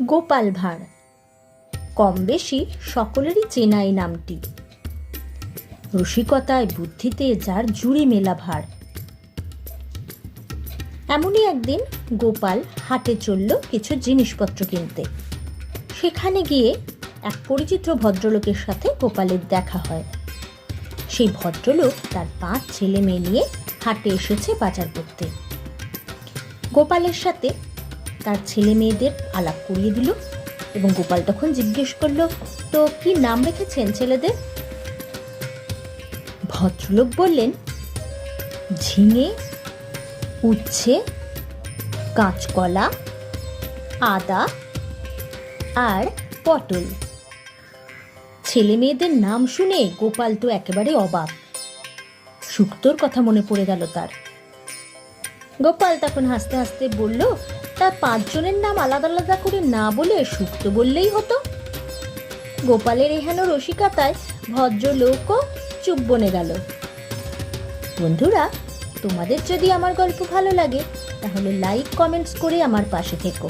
গোপাল ভাঁড় কম বেশি সকলেরই চেনা এই নামটি। রসিকতায় বুদ্ধিতে যার জুড়ি মেলা ভার। এমনই একদিন গোপাল হাটে চলল কিছু জিনিসপত্র কিনতে। সেখানে গিয়ে এক পরিচিত ভদ্রলোকের সাথে গোপালের দেখা হয়। সেই ভদ্রলোক তার 5 ছেলে মেয়ে নিয়ে হাটে এসেছে বাজার করতে। গোপালের সাথে তার ছেলে মেয়েদের আলাপ করিয়ে দিল এবং গোপাল তখন জিজ্ঞেস করলো, তো কি নাম রেখেছেন ছেলেদের? ভদ্রলোক বললেন, ঝিঙে, উচ্ছে, কাঁচকলা, আদা আর পটল। ছেলে মেয়েদের নাম শুনে গোপাল তো একেবারে অবাক। শুক্তোর কথা মনে পড়ে গেল তার। গোপাল তখন হাসতে হাসতে বলল, তা 5 জনের নাম আলাদা আলাদা করে না বলে শুক্তো বললেই হতো। গোপালের এহেন রসিকতায় ভদ্রলোকও চুপ বনে গেল। বন্ধুরা, তোমাদের যদি আমার গল্প ভালো লাগে তাহলে লাইক কমেন্টস করে আমার পাশে থেকো।